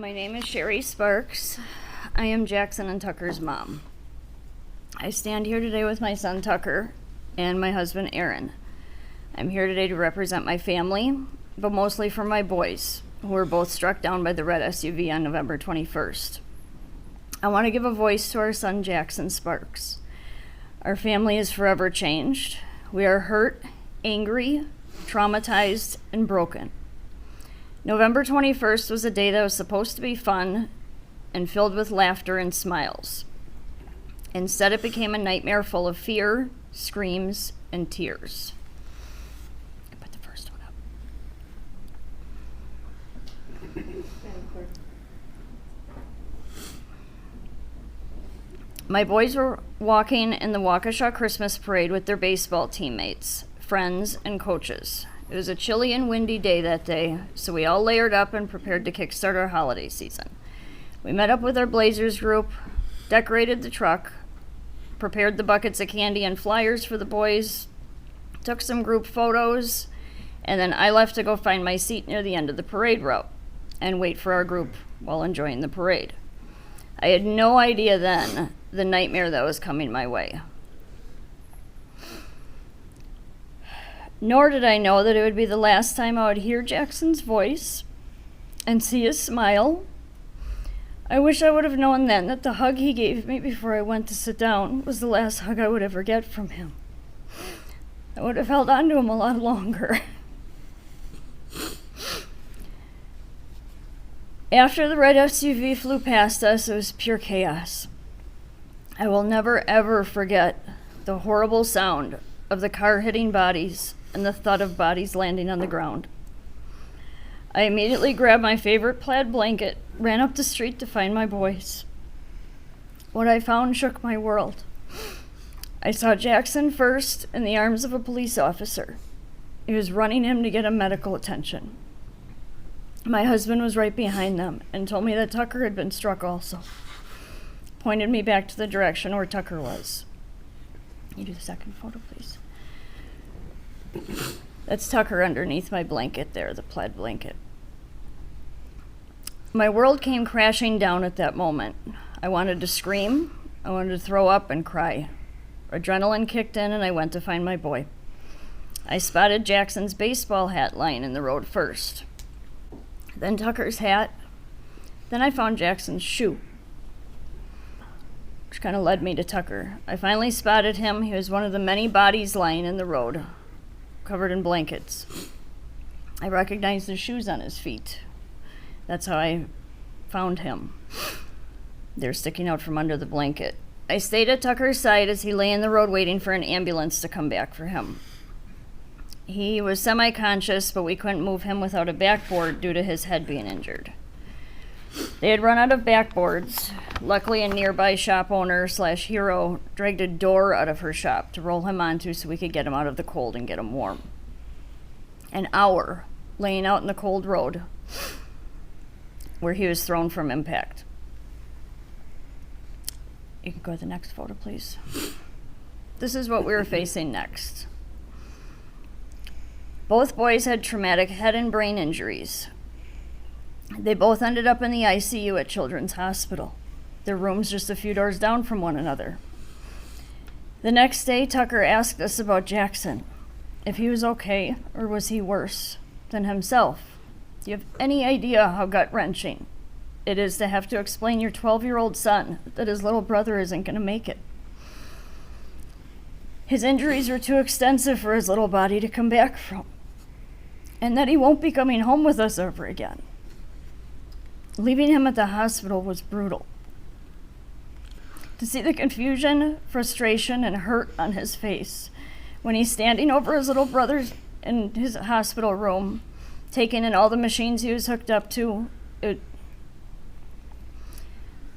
My name is Sheri Sparks. I am Jackson and Tucker's mom. I stand here today with my son Tucker and my husband Aaron. I'm here today to represent my family, but mostly for my boys, who were both struck down by the red SUV on November 21st. I want to give a voice to our son Jackson Sparks. Our family is forever changed. We are hurt, angry, traumatized, and broken. November 21st was a day that was supposed to be fun and filled with laughter and smiles. Instead, it became a nightmare full of fear, screams, and tears. Put the first one up. My boys were walking in the Waukesha Christmas Parade with their baseball teammates, friends, and coaches. It was a chilly and windy day that day, so we all layered up and prepared to kickstart our holiday season. We met up with our Blazers group, decorated the truck, prepared the buckets of candy and flyers for the boys, took some group photos, and then I left to go find my seat near the end of the parade route and wait for our group while enjoying the parade. I had no idea then the nightmare that was coming my way. Nor did I know that it would be the last time I would hear Jackson's voice and see his smile. I wish I would have known then that the hug he gave me before I went to sit down was the last hug I would ever get from him. I would have held on to him a lot longer. After the red SUV flew past us, it was pure chaos. I will never ever forget the horrible sound of the car hitting bodies and the thud of bodies landing on the ground. I immediately grabbed my favorite plaid blanket, ran up the street to find my boys. What I found shook my world. I saw Jackson first in the arms of a police officer. He was running him to get him medical attention. My husband was right behind them and told me that Tucker had been struck also. Pointed me back to the direction where Tucker was. Can you do the second photo, please? That's Tucker underneath my blanket there, the plaid blanket. My world came crashing down at that moment. I wanted to scream, I wanted to throw up and cry. Adrenaline kicked in and I went to find my boy. I spotted Jackson's baseball hat lying in the road first. Then Tucker's hat. Then I found Jackson's shoe, which kind of led me to Tucker. I finally spotted him. He was one of the many bodies lying in the road, covered in blankets. I recognized the shoes on his feet. That's how I found him. They're sticking out from under the blanket. I stayed at Tucker's side as he lay in the road waiting for an ambulance to come back for him. He was semi-conscious, but we couldn't move him without a backboard due to his head being injured. They had run out of backboards. Luckily, a nearby shop owner / hero dragged a door out of her shop to roll him onto so we could get him out of the cold and get him warm. An hour laying out in the cold road where he was thrown from impact. You can go to the next photo, please. This is what we were facing next. Both boys had traumatic head and brain injuries. They both ended up in the ICU at Children's Hospital. Their rooms just a few doors down from one another. The next day, Tucker asked us about Jackson, if he was okay or was he worse than himself. Do you have any idea how gut-wrenching it is to have to explain your 12-year-old son that his little brother isn't going to make it? His injuries were too extensive for his little body to come back from, and that he won't be coming home with us ever again. Leaving him at the hospital was brutal. To see the confusion, frustration, and hurt on his face when he's standing over his little brother in his hospital room, taking in all the machines he was hooked up to,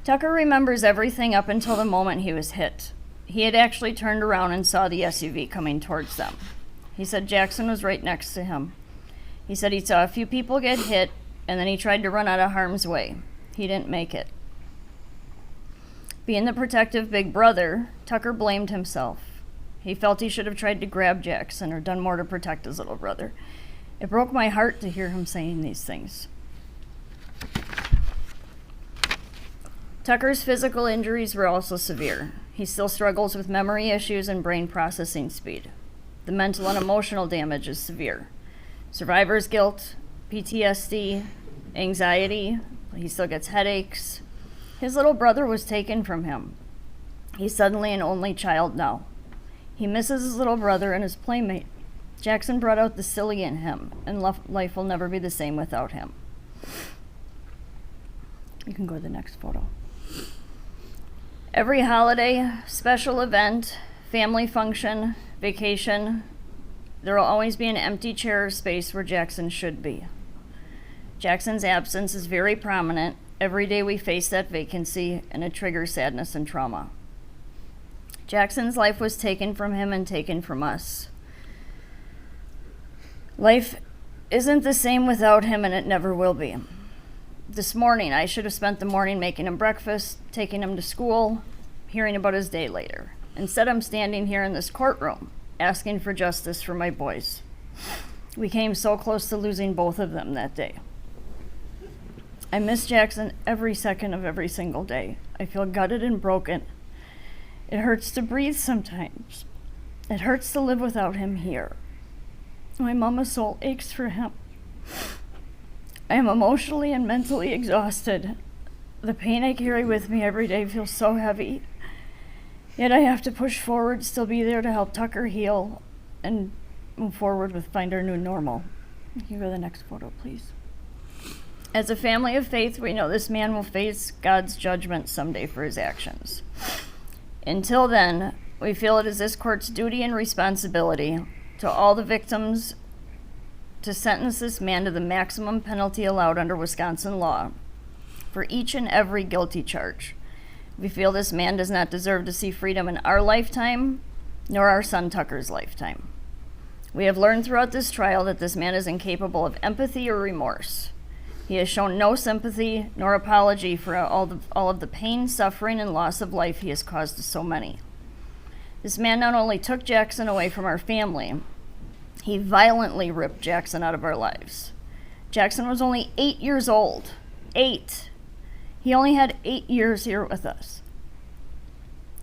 Tucker remembers everything up until the moment he was hit. He had actually turned around and saw the SUV coming towards them. He said Jackson was right next to him. He said he saw a few people get hit, and then he tried to run out of harm's way. He didn't make it. Being the protective big brother, Tucker blamed himself. He felt he should have tried to grab Jackson or done more to protect his little brother. It broke my heart to hear him saying these things. Tucker's physical injuries were also severe. He still struggles with memory issues and brain processing speed. The mental and emotional damage is severe. Survivor's guilt, PTSD, anxiety. He still gets headaches. His little brother was taken from him. He's suddenly an only child now. He misses his little brother and his playmate. Jackson brought out the silly in him, and life will never be the same without him. You can go to the next photo. Every holiday, special event, family function, vacation, there will always be an empty chair or space where Jackson should be. Jackson's absence is very prominent. Every day we face that vacancy, and it triggers sadness and trauma. Jackson's life was taken from him and taken from us. Life isn't the same without him, and it never will be. This morning, I should have spent the morning making him breakfast, taking him to school, hearing about his day later. Instead, I'm standing here in this courtroom, asking for justice for my boys. We came so close to losing both of them that day. I miss Jackson every second of every single day. I feel gutted and broken. It hurts to breathe sometimes. It hurts to live without him here. My mama's soul aches for him. I am emotionally and mentally exhausted. The pain I carry with me every day feels so heavy. Yet I have to push forward, still be there to help Tucker heal, and move forward with find our new normal. Can you go to the next photo, please? As a family of faith, we know this man will face God's judgment someday for his actions. Until then, we feel it is this court's duty and responsibility to all the victims to sentence this man to the maximum penalty allowed under Wisconsin law for each and every guilty charge. We feel this man does not deserve to see freedom in our lifetime, nor our son Tucker's lifetime. We have learned throughout this trial that this man is incapable of empathy or remorse. He has shown no sympathy nor apology for all of the pain, suffering, and loss of life he has caused to so many. This man not only took Jackson away from our family, he violently ripped Jackson out of our lives. Jackson was only 8 years old. 8. He only had 8 years here with us.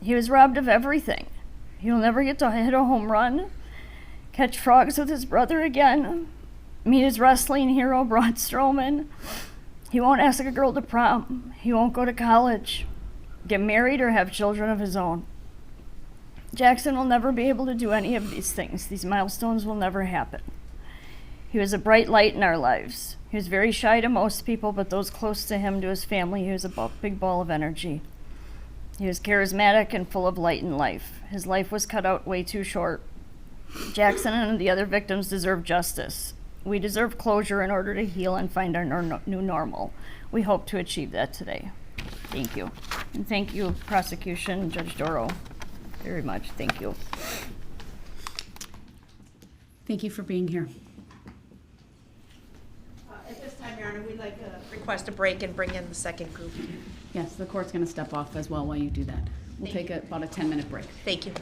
He was robbed of everything. He will never get to hit a home run, catch frogs with his brother again, meet his wrestling hero, Braun Strowman. He won't ask a girl to prom. He won't go to college, get married, or have children of his own. Jackson will never be able to do any of these things. These milestones will never happen. He was a bright light in our lives. He was very shy to most people, but those close to him, to his family, he was a big ball of energy. He was charismatic and full of light in life. His life was cut out way too short. Jackson and the other victims deserve justice. We deserve closure in order to heal and find our new normal. We hope to achieve that today. Thank you. And thank you, prosecution, Judge Darrell, very much. Thank you. Thank you for being here. At this time, Your Honor, we'd like to request a break and bring in the second group. Yes, the court's going to step off as well while you do that. We'll take about a 10-minute break. Thank you.